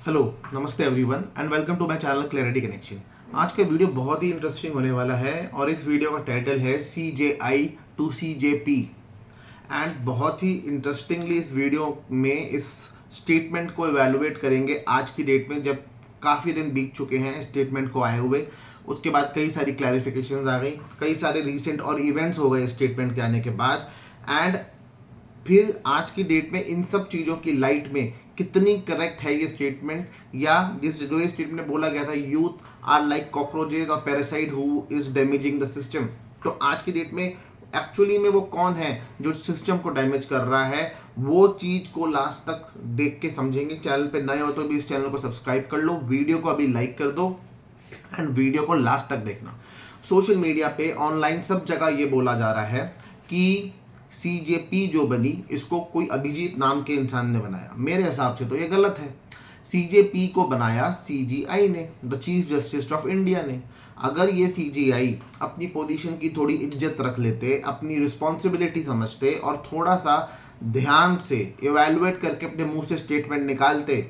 Hello, नमस्ते everyone and welcome to my channel clarity connection. आज का वीडियो बहुत ही इंटरेस्टिंग होने वाला है और इस वीडियो का टाइटल है CJI टू CJP। एंड बहुत ही इंटरेस्टिंगली इस वीडियो में इस स्टेटमेंट को इवेलुएट करेंगे आज की डेट में, जब काफ़ी दिन बीत चुके हैं स्टेटमेंट को आए हुए। उसके बाद कई सारी क्लैरिफिकेशंस आ गई, कई सारे रीसेंट और इवेंट्स हो गए स्टेटमेंट के आने के बाद। एंड फिर आज की डेट में इन सब चीज़ों की लाइट में कितनी करेक्ट है ये स्टेटमेंट, या जो ये स्टेटमेंट बोला गया था, यूथ आर लाइक कॉकरोचेज और parasite who is damaging the system. तो आज की डेट में एक्चुअली में वो कौन है जो सिस्टम को डैमेज कर रहा है, वो चीज़ को लास्ट तक देख के समझेंगे। चैनल पे नए हो तो भी इस चैनल को सब्सक्राइब कर लो, वीडियो को अभी लाइक कर दो एंड वीडियो को लास्ट तक देखना। सोशल मीडिया पे, ऑनलाइन, सब जगह ये बोला जा रहा है कि CJP जो बनी, इसको कोई अभिजीत नाम के इंसान ने बनाया। मेरे हिसाब से तो ये गलत है। CJP को बनाया CGI ने, the chief justice of India ने। अगर ये CGI अपनी पोजीशन की थोड़ी इज्जत रख लेते, अपनी रिस्पॉन्सिबिलिटी समझते और थोड़ा सा ध्यान से इवेलुएट करके अपने मुंह से स्टेटमेंट निकालते,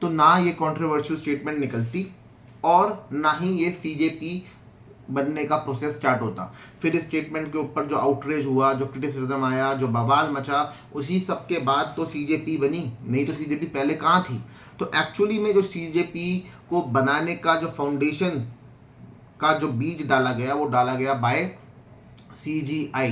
तो ना ये कंट्रोवर्शियल स्टेटमेंट निकलती और ना ही ये CJP बनने का प्रोसेस स्टार्ट होता। फिर इस स्टेटमेंट के ऊपर जो आउटरेज हुआ, जो क्रिटिसिज्म आया, जो बवाल मचा, उसी सब के बाद तो CJP बनी, नहीं तो CJP पहले कहाँ थी। तो एक्चुअली में जो CJP को बनाने का जो फाउंडेशन का जो बीज डाला गया, वो डाला गया by CGI,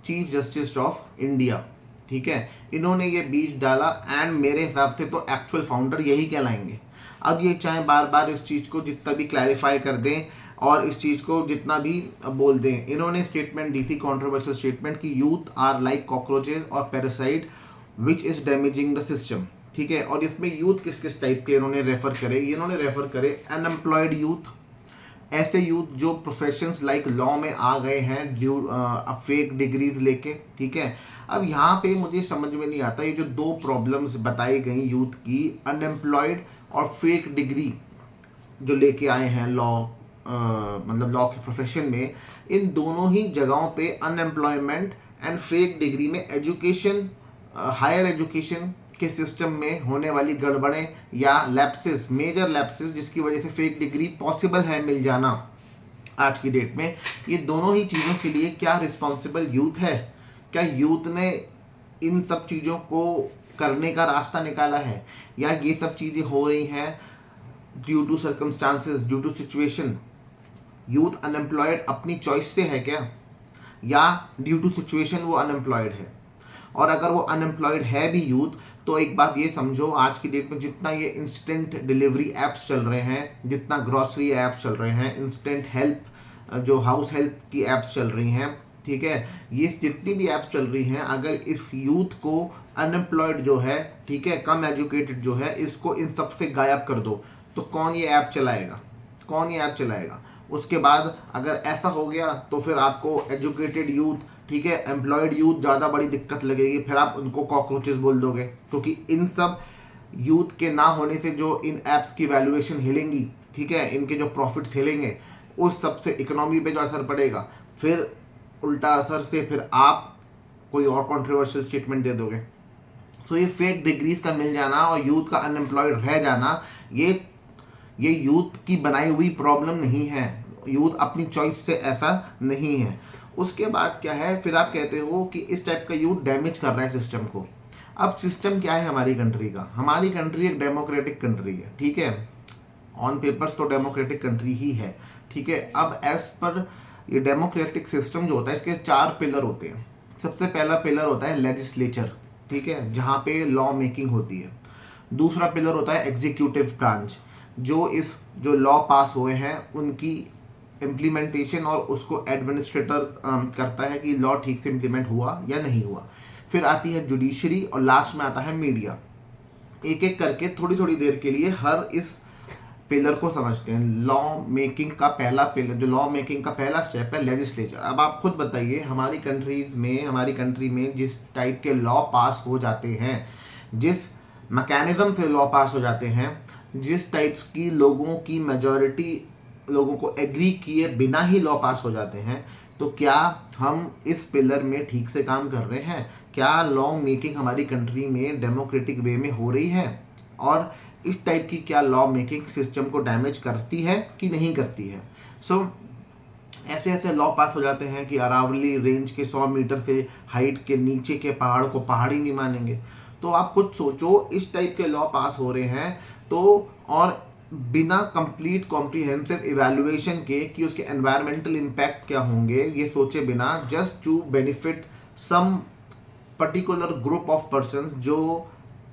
chief justice of India. ठीक है, इन्होंने ये बीज डाला एंड मेरे हिसाब से तो एक्चुअल फाउंडर यही कहलाएंगे। अब ये चाहे बार बार इस चीज़ को जितना भी क्लैरिफाई कर दें और इस चीज़ को जितना भी बोल दें, इन्होंने स्टेटमेंट दी थी, कंट्रोवर्शियल स्टेटमेंट, कि यूथ आर लाइक कॉकरोचेज और parasite which is damaging the system. ठीक है, और इसमें यूथ किस किस टाइप के इन्होंने रेफर करे, इन्होंने रेफर करे अनएम्प्लॉयड यूथ, ऐसे यूथ जो प्रोफेशंस लाइक लॉ में आ गए हैं ड्यू फेक डिग्रीज लेके। ठीक है, अब यहाँ पे मुझे समझ में नहीं आता, ये जो दो प्रॉब्लम्स बताई गई यूथ की, अनएम्प्लॉयड और फेक डिग्री जो लेके आए हैं लॉ, मतलब लॉ के प्रोफेशन में, इन दोनों ही जगहों पे अनएम्प्लॉयमेंट एंड फेक डिग्री में एजुकेशन, हायर एजुकेशन के सिस्टम में होने वाली गड़बड़ें या लैप्सेस, मेजर लैप्सेस, जिसकी वजह से फेक डिग्री पॉसिबल है मिल जाना आज की डेट में, ये दोनों ही चीज़ों के लिए क्या रिस्पॉन्सिबल यूथ है? क्या यूथ ने इन सब चीज़ों को करने का रास्ता निकाला है, या ये सब चीज़ें हो रही हैं due to circumstances, due to situation? Youth unemployed अपनी चॉइस से है क्या, या ड्यू टू सिचुएशन वो अनएम्प्लॉयड है? और अगर वो अनएम्प्लॉयड है भी यूथ, तो एक बात ये समझो, आज की डेट में जितना ये इंस्टेंट डिलीवरी ऐप्स चल रहे हैं, जितना ग्रॉसरी ऐप्स चल रहे हैं, इंस्टेंट हेल्प, जो हाउस हेल्प की ऐप्स चल रही हैं, ठीक है, ये जितनी भी ऐप्स चल रही हैं, अगर इस यूथ को, अनएम्प्लॉयड जो है, ठीक है, कम एजुकेटेड जो है, इसको इन सब से गायब कर दो, तो कौन ये ऐप चलाएगा? कौन ये ऐप चलाएगा? उसके बाद अगर ऐसा हो गया तो फिर आपको एजुकेटेड यूथ, ठीक है, एम्प्लॉयड यूथ ज़्यादा बड़ी दिक्कत लगेगी, फिर आप उनको कॉकरोचेस बोल दोगे, क्योंकि इन सब यूथ के ना होने से जो इन ऐप्स की वैल्यूएशन हिलेंगी, ठीक है, इनके जो प्रॉफिट्स हिलेंगे, उस सब से इकोनॉमी पे जो असर पड़ेगा, फिर उल्टा असर से फिर आप कोई और कंट्रोवर्शियल स्टेटमेंट दे दोगे। सो ये फेक डिग्रीज का मिल जाना और यूथ का अनएम्प्लॉयड रह जाना, ये यूथ की बनाई हुई प्रॉब्लम नहीं है, यूथ अपनी चॉइस से ऐसा नहीं है। उसके बाद क्या है, फिर आप कहते हो कि इस टाइप का यूथ डैमेज कर रहा है सिस्टम को। अब सिस्टम क्या है हमारी कंट्री का? हमारी कंट्री एक डेमोक्रेटिक कंट्री है, ठीक है, ऑन पेपर्स तो डेमोक्रेटिक कंट्री ही है, ठीक है। अब एज पर ये डेमोक्रेटिक सिस्टम जो होता है, इसके 4 पिलर होते हैं। सबसे पहला पिलर होता है लेजिस्लेचर, ठीक है, जहाँ पे लॉ मेकिंग होती है। दूसरा पिलर होता है एग्जीक्यूटिव ब्रांच, जो लॉ पास हुए हैं उनकी इम्प्लीमेंटेशन और उसको एडमिनिस्ट्रेटर करता है कि लॉ ठीक से इम्प्लीमेंट हुआ या नहीं हुआ। फिर आती है जुडिशरी और लास्ट में आता है मीडिया। एक एक करके थोड़ी थोड़ी देर के लिए हर इस पिलर को समझते हैं। लॉ मेकिंग का पहला पिलर, जो लॉ मेकिंग का पहला स्टेप है, लेजिस्लेचर। अब आप खुद बताइए, हमारी कंट्री में जिस टाइप के लॉ पास हो जाते हैं, जिस मैकेनिज्म से लॉ पास हो जाते हैं, जिस टाइप की लोगों की मेजॉरिटी लोगों को एग्री किए बिना ही लॉ पास हो जाते हैं, तो क्या हम इस पिलर में ठीक से काम कर रहे हैं? क्या लॉ मेकिंग हमारी कंट्री में डेमोक्रेटिक वे में हो रही है? और इस टाइप की क्या लॉ मेकिंग सिस्टम को डैमेज करती है कि नहीं करती है। ऐसे ऐसे लॉ पास हो जाते हैं कि अरावली रेंज के 100 मीटर से हाइट के नीचे के पहाड़ को पहाड़ ही नहीं मानेंगे। तो आप खुद सोचो, इस टाइप के लॉ पास हो रहे हैं तो, और बिना कंप्लीट कॉम्प्रिहेंसिव इवैल्यूएशन के कि उसके एनवायरमेंटल इम्पैक्ट क्या होंगे, ये सोचे बिना, just to benefit some particular group of persons जो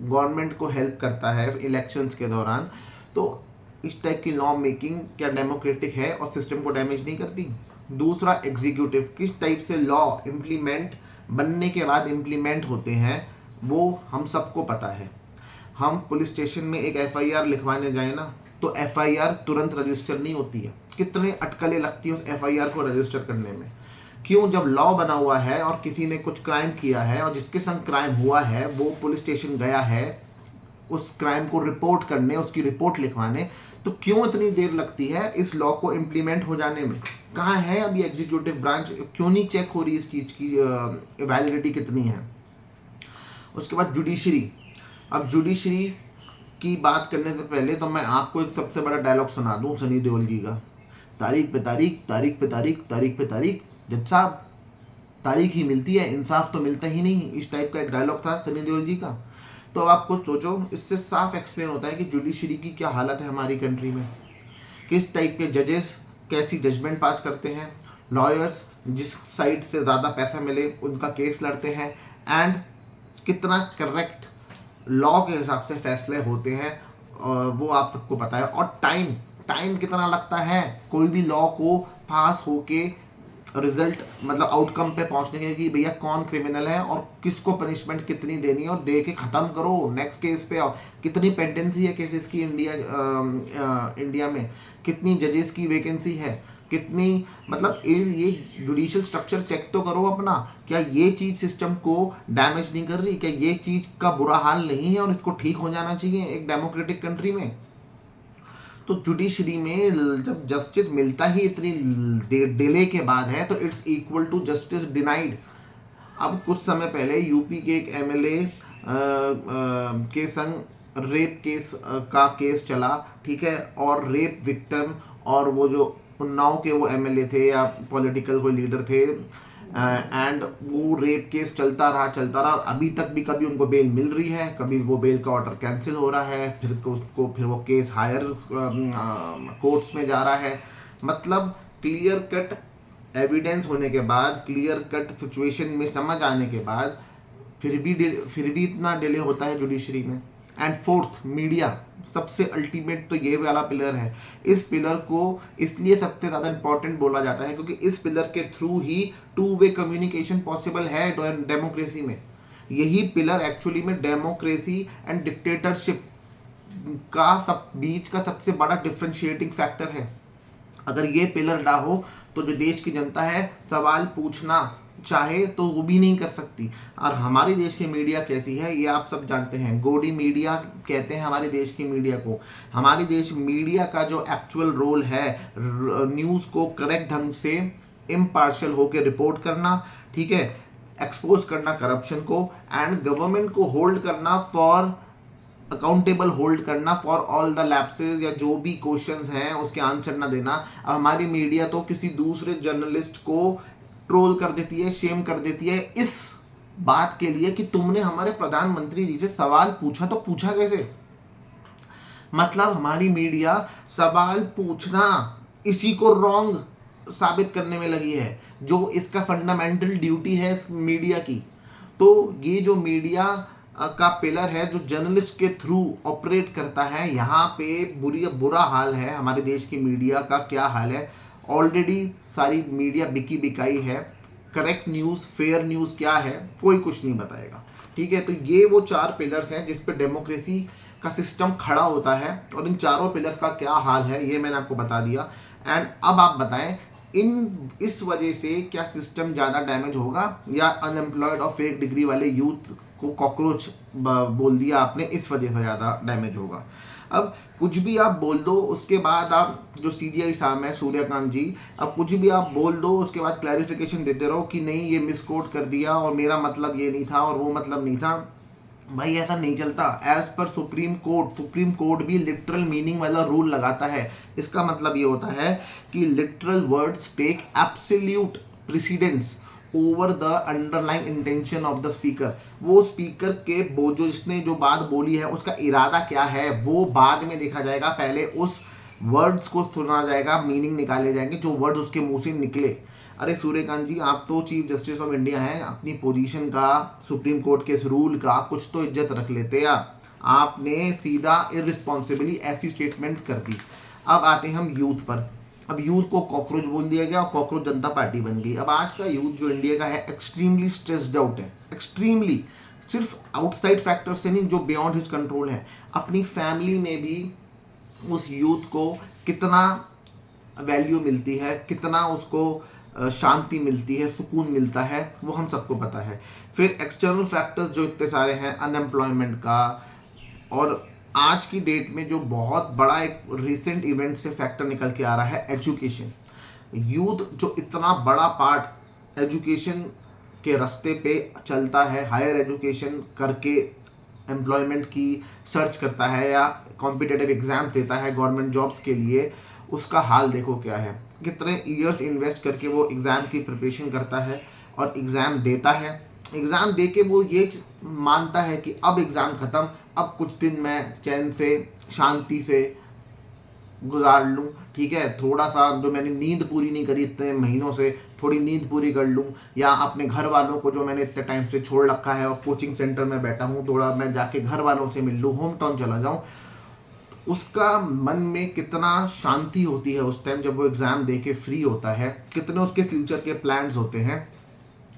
गवर्नमेंट को हेल्प करता है इलेक्शंस के दौरान। तो इस टाइप की लॉ मेकिंग क्या डेमोक्रेटिक है और सिस्टम को डैमेज नहीं करती? दूसरा, एग्जीक्यूटिव किस टाइप से लॉ इम्प्लीमेंट बनने के बाद इम्प्लीमेंट होते हैं वो हम सबको पता है। हम पुलिस स्टेशन में एक एफआईआर लिखवाने जाए ना तो एफआईआर तुरंत रजिस्टर नहीं होती है, कितने अटकलें लगती है उस एफआईआर को रजिस्टर करने में। क्यों? जब लॉ बना हुआ है और किसी ने कुछ क्राइम किया है और जिसके संग क्राइम हुआ है वो पुलिस स्टेशन गया है उस क्राइम को रिपोर्ट करने, उसकी रिपोर्ट लिखवाने, तो क्यों इतनी देर लगती है इस लॉ को इम्प्लीमेंट हो जाने में? कहाँ है अभी एग्जीक्यूटिव ब्रांच? क्यों नहीं चेक हो रही इस चीज़ की वैलिडिटी कितनी है? उसके बाद जुडिशरी। अब जुडिशरी की बात करने से पहले तो मैं आपको एक सबसे बड़ा डायलॉग सुना दूं सनी देओल जी का। तारीख पे तारीख, तारीख पे तारीख, तारीख पे तारीख, जज साहब तारीख ही मिलती है, इंसाफ तो मिलता ही नहीं। इस टाइप का एक डायलॉग था सनी देओल जी का। तो अब आप कुछ सोचो, इससे साफ एक्सप्लेन होता है कि जुडिशरी की क्या हालत है हमारी कंट्री में, किस टाइप के जजेस कैसी जजमेंट पास करते हैं, लॉयर्स जिस साइड से ज़्यादा पैसा मिले उनका केस लड़ते हैं, एंड कितना करेक्ट लॉ के हिसाब से फैसले होते हैं वो आप सबको पता है। और टाइम कितना लगता है कोई भी लॉ को पास होके रिजल्ट मतलब आउटकम पे पहुंचने के कि भैया कौन क्रिमिनल है और किसको पनिशमेंट कितनी देनी है और दे के ख़त्म करो, नेक्स्ट केस पे आओ। कितनी पेंडेंसी है केसेस की इंडिया में, कितनी जजेस की वैकेंसी है, कितनी, मतलब ये जुडिशियल स्ट्रक्चर चेक तो करो अपना, क्या ये चीज़ सिस्टम को डैमेज नहीं कर रही? क्या ये चीज़ का बुरा हाल नहीं है और इसको ठीक हो जाना चाहिए एक डेमोक्रेटिक कंट्री में? तो जुडिशरी में जब जस्टिस मिलता ही इतनी डिले के बाद है तो it's equal to justice denied. अब कुछ समय पहले यूपी के एक एमएलए के संग रेप केस का केस चला, ठीक है, और रेप विक्टिम और वो जो उन्नाव के वो एमएलए थे या पॉलिटिकल कोई लीडर थे, एंड वो रेप केस चलता रहा और अभी तक भी कभी उनको बेल मिल रही है, कभी वो बेल का ऑर्डर कैंसिल हो रहा है, फिर वो केस हायर कोर्ट्स में जा रहा है। मतलब क्लियर कट एविडेंस होने के बाद, क्लियर कट सिचुएशन में समझ आने के बाद फिर भी इतना डिले होता है जुडिशरी में। एंड फोर्थ, मीडिया सबसे अल्टीमेट तो ये वाला पिलर है। इस पिलर को इसलिए सबसे ज़्यादा इंपॉर्टेंट बोला जाता है क्योंकि इस पिलर के थ्रू ही टू वे कम्युनिकेशन पॉसिबल है डेमोक्रेसी में। यही पिलर एक्चुअली में डेमोक्रेसी एंड डिक्टेटरशिप का बीच का सबसे बड़ा डिफ्रेंशिएटिंग फैक्टर है। अगर ये पिलर ना हो तो जो देश की जनता है सवाल पूछना चाहे तो वो भी नहीं कर सकती। और हमारे देश की मीडिया कैसी है ये आप सब जानते हैं, गोडी मीडिया कहते हैं हमारे देश की मीडिया को। हमारे देश मीडिया का जो एक्चुअल रोल है न्यूज़ को करेक्ट ढंग से इम्पार्शियल होकर रिपोर्ट करना, ठीक है, एक्सपोज करना करप्शन को, एंड गवर्नमेंट को होल्ड करना फॉर अकाउंटेबल, होल्ड करना फॉर ऑल द लैप्सेस या जो भी क्वेश्चंस हैं उसके आंसर ना देना। अब हमारी मीडिया तो किसी दूसरे जर्नलिस्ट को ट्रोल कर देती है, शेम कर देती है इस बात के लिए कि तुमने हमारे प्रधानमंत्री जी से सवाल पूछा, तो पूछा कैसे? मतलब हमारी मीडिया सवाल पूछना इसी को रॉन्ग साबित करने में लगी है, जो इसका फंडामेंटल ड्यूटी है इस मीडिया की। तो ये जो मीडिया का पिलर है जो जर्नलिस्ट के थ्रू ऑपरेट करता है, यहाँ पे बुरा हाल है हमारे देश की मीडिया का। क्या हाल है? ऑलरेडी सारी मीडिया बिकी बिकाई है। करेक्ट न्यूज़, फेयर न्यूज़ क्या है कोई कुछ नहीं बताएगा, ठीक है। तो ये वो 4 पिलर्स हैं जिस पे डेमोक्रेसी का सिस्टम खड़ा होता है, और इन चारों पिलर्स का क्या हाल है ये मैंने आपको बता दिया। एंड अब आप बताएं इस वजह से क्या सिस्टम ज़्यादा डैमेज होगा या अनएम्प्लॉयड और फेक डिग्री वाले यूथ को कॉकरोच बोल दिया आपने, इस वजह से ज़्यादा डैमेज होगा? अब कुछ भी आप बोल दो, उसके बाद आप जो सीबीआई साहब है सूर्यकांत जी, अब कुछ भी आप बोल दो, उसके बाद क्लैरिफिकेशन देते रहो कि नहीं ये मिसकोट कर दिया और मेरा मतलब ये नहीं था और वो मतलब नहीं था। भाई ऐसा नहीं चलता। एज पर सुप्रीम कोर्ट भी लिटरल मीनिंग वाला रूल लगाता है। इसका मतलब ये होता है कि literal words take absolute precedence over the underlying intention of the speaker. वो स्पीकर के वो जो जिसने जो बात बोली है उसका इरादा क्या है वो बाद में देखा जाएगा, पहले उस वर्ड्स को सुना जाएगा, मीनिंग निकाले जाएंगे जो वर्ड्स उसके मुंह से निकले। अरे सूर्यकांत जी, आप तो चीफ जस्टिस ऑफ इंडिया हैं, अपनी पोजीशन का, सुप्रीम कोर्ट के इस रूल का कुछ तो इज्जत रख लेते आप। आपने सीधा इररिस्पॉन्सिबली ऐसी स्टेटमेंट कर दी। अब आते हैं हम यूथ पर। अब यूथ को कॉकरोच बोल दिया गया और कॉकरोच जनता पार्टी बन गई। अब आज का यूथ जो इंडिया का है एक्सट्रीमली स्ट्रेस्ड आउट है, एक्सट्रीमली। सिर्फ आउटसाइड फैक्टर से नहीं, जो बियॉन्ड हिज कंट्रोल है। अपनी फैमिली में भी उस यूथ को कितना वैल्यू मिलती है, कितना उसको शांति मिलती है, सुकून मिलता है, वो हम सबको पता है। फिर एक्सटर्नल फैक्टर्स जो इतने सारे हैं, अनएम्प्लॉयमेंट का, और आज की डेट में जो बहुत बड़ा एक रिसेंट इवेंट से फैक्टर निकल के आ रहा है, एजुकेशन। यूथ जो इतना बड़ा पार्ट एजुकेशन के रास्ते पे चलता है, हायर एजुकेशन करके एम्प्लॉयमेंट की सर्च करता है या कॉम्पिटिटिव एग्जाम देता है गवर्नमेंट जॉब्स के लिए, उसका हाल देखो क्या है। कितने ईयर्स इन्वेस्ट करके वो एग्ज़ाम की प्रिपरेशन करता है और एग्ज़ाम देता है। एग्ज़ाम दे के वो ये मानता है कि अब एग्ज़ाम ख़त्म, अब कुछ दिन मैं चैन से शांति से गुजार लूँ, ठीक है, थोड़ा सा जो मैंने नींद पूरी नहीं करी इतने महीनों से, थोड़ी नींद पूरी कर लूँ, या अपने घर वालों को जो मैंने इतने टाइम से छोड़ रखा है और कोचिंग सेंटर में बैठा हूँ, थोड़ा मैं जाके घर वालों से मिल लूँ, होम टाउन चला जाऊँ। उसका मन में कितना शांति होती है उस टाइम जब वो एग्ज़ाम दे के फ्री होता है, कितने उसके फ्यूचर के प्लान्स होते हैं,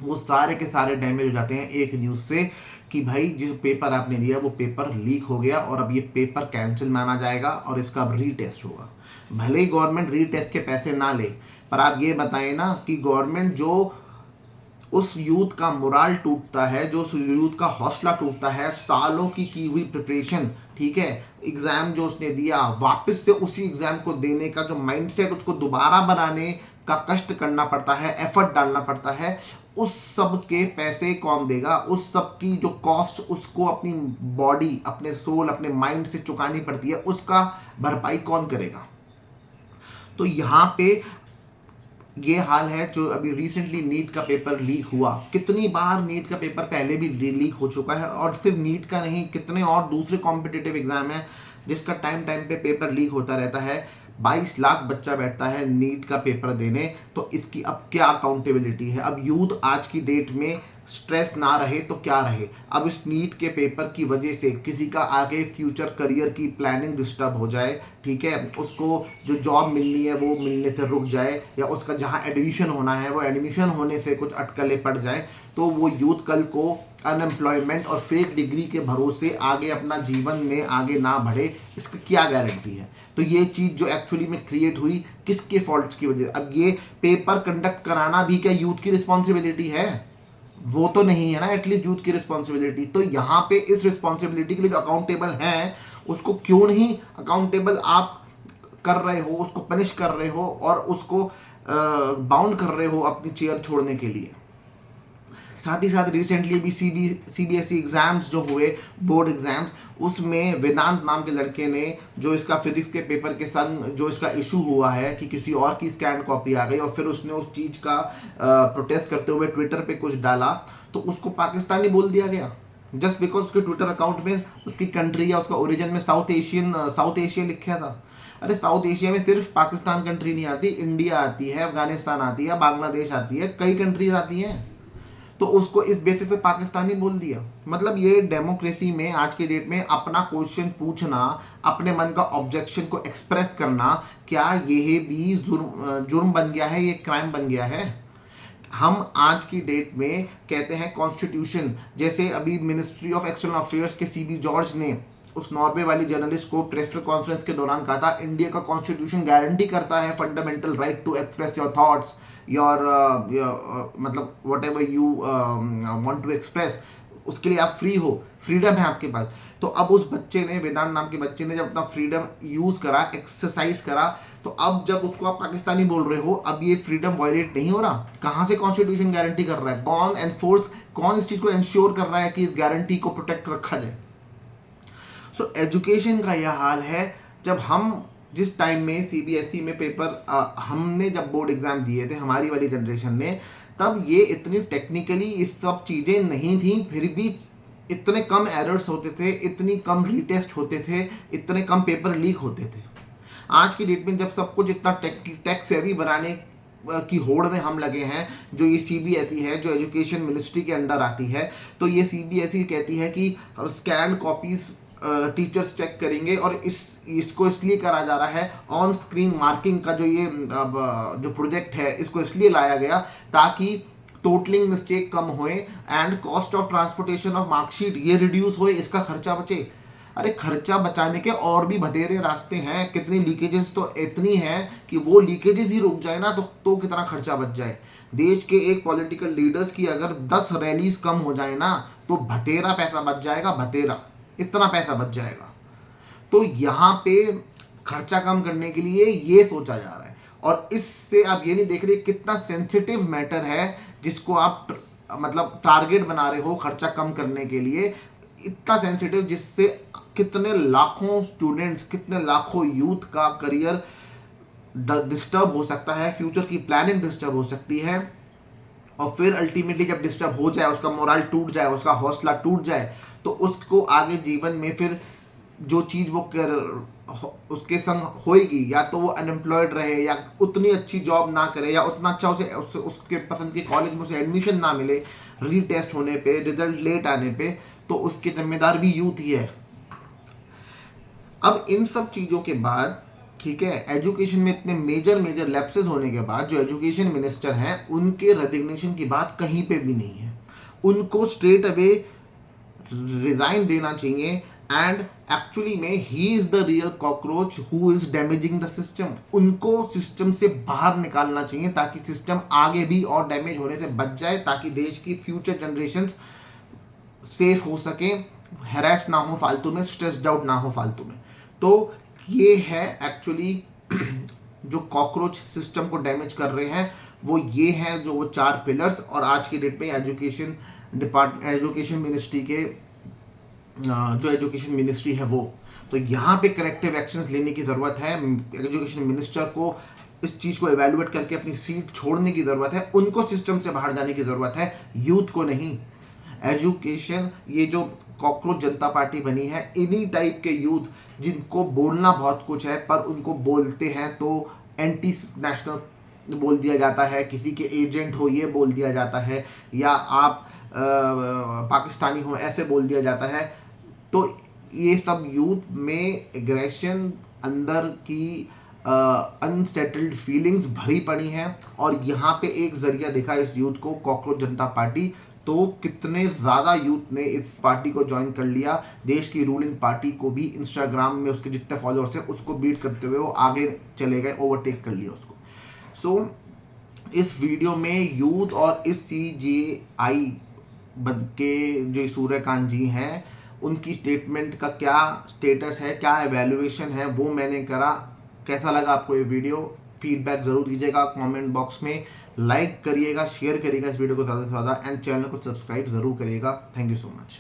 वो सारे के सारे डैमेज हो जाते हैं एक न्यूज़ से कि भाई जिस पेपर आपने दिया वो पेपर लीक हो गया और अब ये पेपर कैंसिल माना जाएगा और इसका अब रीटेस्ट होगा। भले ही गवर्नमेंट रीटेस्ट के पैसे ना ले, पर आप ये बताएं ना कि गवर्नमेंट जो उस यूथ का मोराल टूटता है, जो उस यूथ का हौसला टूटता है, सालों की हुई प्रिपरेशन, ठीक है, एग्ज़ाम जो उसने दिया, वापस से उसी एग्ज़ाम को देने का जो माइंडसेट उसको दोबारा बनाने का कष्ट करना पड़ता है, एफर्ट डालना पड़ता है, उस सब के पैसे कौन देगा? उस सब की जो कॉस्ट उसको अपनी बॉडी, अपने सोल, अपने माइंड से चुकानी पड़ती है, उसका भरपाई कौन करेगा? तो यहाँ पे ये हाल है। जो अभी रिसेंटली नीट का पेपर लीक हुआ, कितनी बार नीट का पेपर पहले भी लीक हो चुका है, और सिर्फ नीट का नहीं, कितने और दूसरे कॉम्पिटिटिव एग्जाम है जिसका टाइम पे पेपर लीक होता रहता है। 22 लाख बच्चा बैठता है नीट का पेपर देने, तो इसकी अब क्या अकाउंटेबिलिटी है? अब यूथ आज की डेट में स्ट्रेस ना रहे तो क्या रहे? अब इस नीट के पेपर की वजह से किसी का आगे फ्यूचर करियर की प्लानिंग डिस्टर्ब हो जाए, ठीक है, उसको जो जॉब मिलनी है वो मिलने से रुक जाए, या उसका जहाँ एडमिशन होना है वो एडमिशन होने से कुछ अटकलें पड़ जाए, तो वो यूथ कल को अनएम्प्लॉयमेंट और फेक डिग्री के भरोसे आगे अपना जीवन में आगे ना बढ़े, इसकी क्या गारंटी है? तो ये चीज़ जो एक्चुअली में क्रिएट हुई किसके फॉल्ट्स की वजह? अब ये पेपर कंडक्ट कराना भी क्या यूथ की रिस्पॉन्सिबिलिटी है? वो तो नहीं है ना एटलीस्ट यूथ की रिस्पॉन्सिबिलिटी। तो यहाँ पे इस रिस्पॉन्सिबिलिटी के लिए जो अकाउंटेबल हैं उसको क्यों नहीं अकाउंटेबल आप कर रहे हो, उसको पनिश कर रहे हो और उसको बाउंड कर रहे हो अपनी चेयर छोड़ने के लिए? साथ ही साथ रिसेंटली भी सीबीएसई एग्जाम्स जो हुए, बोर्ड एग्जाम्स, उसमें वेदांत नाम के लड़के ने जो इसका फिजिक्स के पेपर के संग जो इसका इशू हुआ है कि किसी और की स्कैन कॉपी आ गई और फिर उसने उस चीज़ का प्रोटेस्ट करते हुए ट्विटर पे कुछ डाला, तो उसको पाकिस्तानी बोल दिया गया जस्ट बिकॉज उसके ट्विटर अकाउंट में उसकी कंट्री या उसका ओरिजिन में साउथ एशिया लिखा था। अरे साउथ एशिया में सिर्फ पाकिस्तान कंट्री नहीं आती, इंडिया आती है, अफगानिस्तान आती है, बांग्लादेश आती है, कई कंट्रीज आती हैं, तो उसको इस बेसिस पे पाकिस्तानी बोल दिया। मतलब ये डेमोक्रेसी में आज के डेट में अपना क्वेश्चन पूछना, अपने मन का ऑब्जेक्शन को एक्सप्रेस करना, क्या ये भी जुर्म बन गया है, ये क्राइम बन गया है? हम आज की डेट में कहते हैं कॉन्स्टिट्यूशन, जैसे अभी मिनिस्ट्री ऑफ एक्सटर्नल अफेयर्स के सीबी जॉर्ज ने उस नॉर्वे वाली जर्नलिस्ट को प्रेस कॉन्फ्रेंस के दौरान कहा था, इंडिया का कॉन्स्टिट्यूशन गारंटी करता है fundamental right to express your thoughts, your मतलब whatever you want to express, उसके लिए आप फ्री हो, फ्रीडम है आपके पास। तो अब उस बच्चे ने, वेदांत नाम के बच्चे ने जब अपना फ्रीडम यूज करा, एक्सरसाइज करा, तो अब जब उसको आप पाकिस्तानी बोल रहे हो, अब ये फ्रीडम वायलेट नहीं हो रहा? कहां से कॉन्स्टिट्यूशन गारंटी कर रहा है? कौन एनफोर्स, कौन इस चीज को इंश्योर कर रहा है कि इस गारंटी को प्रोटेक्ट रखा जाए? सो एजुकेशन का यह हाल है। जब हम जिस टाइम में सीबीएसई में पेपर हमने जब बोर्ड एग्जाम दिए थे, हमारी वाली जनरेशन ने, तब ये इतनी टेक्निकली इस सब चीज़ें नहीं थी, फिर भी इतने कम एरर्स होते थे, इतनी कम रीटेस्ट होते थे, इतने कम पेपर लीक होते थे। आज की डेट में जब सब कुछ इतना टेक सेवी बनाने की होड़ में हम लगे हैं, जो ये सीबीएसई है, जो एजुकेशन मिनिस्ट्री के अंडर आती है, तो ये सीबीएसई कहती है कि स्कैन कॉपीज टीचर्स चेक करेंगे, और इसको इसलिए करा जा रहा है, ऑन स्क्रीन मार्किंग का जो प्रोजेक्ट है, इसको इसलिए लाया गया ताकि टोटलिंग मिस्टेक कम होए and cost of transportation of marksheet ये रिड्यूस होए, इसका खर्चा बचे। अरे खर्चा बचाने के और भी बतेरे रास्ते हैं। कितनी लीकेजेस तो इतनी हैं कि वो लीकेजेस ही रुक जाए ना तो कितना खर्चा बच जाए। देश के एक पॉलिटिकल लीडर्स की अगर 10 रैलीज कम हो जाए ना, तो बतेरा पैसा बच जाएगा, बतेरा इतना पैसा बच जाएगा। तो यहाँ पे खर्चा कम करने के लिए ये सोचा जा रहा है, और इससे आप ये नहीं देख रहे कितना सेंसिटिव मैटर है जिसको आप मतलब टारगेट बना रहे हो खर्चा कम करने के लिए। इतना सेंसिटिव जिससे कितने लाखों स्टूडेंट्स, कितने लाखों यूथ का करियर डिस्टर्ब हो सकता है, फ्यूचर की प्लानिंग डिस्टर्ब हो सकती है, और फिर अल्टीमेटली जब डिस्टर्ब हो जाए, उसका मोरल टूट जाए, उसका हौसला टूट जाए, तो उसको आगे जीवन में फिर जो चीज़ वो उसके संग होएगी, या तो वो अनएम्प्लॉयड रहे, या उतनी अच्छी जॉब ना करे, या उतना अच्छा उसके पसंद के कॉलेज में उसे एडमिशन ना मिले, रीटेस्ट होने पे, रिजल्ट लेट आने पे, तो उसके जिम्मेदार भी यूथ ही है। अब इन सब चीज़ों के बाद, ठीक है, एजुकेशन में इतने मेजर लैप्सेस होने के बाद जो एजुकेशन मिनिस्टर हैं, उनके रेजिग्नेशन की बात कहीं पे भी नहीं है। उनको स्ट्रेट अवे रिजाइन देना चाहिए, एंड एक्चुअली में he is the real cockroach who is damaging the system. उनको सिस्टम से बाहर निकालना चाहिए ताकि सिस्टम आगे भी और डैमेज होने से बच जाए, ताकि देश की फ्यूचर जनरेशंस सेफ हो सके, हैरेस ना हो फालतू में, स्ट्रेस्ड आउट ना हो फालतू में। तो ये है एक्चुअली जो कॉकरोच सिस्टम को डैमेज कर रहे हैं, वो ये हैं जो वो 4 पिलर्स। और आज की डेट में एजुकेशन मिनिस्ट्री के जो एजुकेशन मिनिस्ट्री है वो, तो यहाँ पे करेक्टिव एक्शंस लेने की ज़रूरत है। एजुकेशन मिनिस्टर को इस चीज़ को एवेल्युएट करके अपनी सीट छोड़ने की ज़रूरत है, उनको सिस्टम से बाहर जाने की ज़रूरत है, यूथ को नहीं। एजुकेशन, ये जो कॉकरोच जनता पार्टी बनी है, इन्हीं टाइप के यूथ जिनको बोलना बहुत कुछ है, पर उनको बोलते हैं तो एंटी नेशनल बोल दिया जाता है, किसी के एजेंट हो ये बोल दिया जाता है, या आप पाकिस्तानी हो ऐसे बोल दिया जाता है। तो ये सब यूथ में एग्रेशन, अंदर की अनसेटल्ड फीलिंग्स भरी पड़ी हैं, और यहाँ पे एक जरिया देखा इस यूथ को, कॉकरोच जनता पार्टी। तो कितने ज़्यादा यूथ ने इस पार्टी को ज्वाइन कर लिया, देश की रूलिंग पार्टी को भी इंस्टाग्राम में उसके जितने फॉलोअर्स हैं उसको बीट करते हुए वो आगे चले गए, ओवरटेक कर लिया उसको। सो इस वीडियो में यूथ और इस CJI के जो सूर्यकांत जी हैं, उनकी स्टेटमेंट का क्या स्टेटस है, क्या एवेल्युएशन है, वो मैंने करा। कैसा लगा आपको ये वीडियो? फीडबैक ज़रूर दीजिएगा कमेंट बॉक्स में, लाइक करिएगा, शेयर करिएगा इस वीडियो को ज़्यादा से ज़्यादा, एंड चैनल को सब्सक्राइब ज़रूर करिएगा। Thank you so much.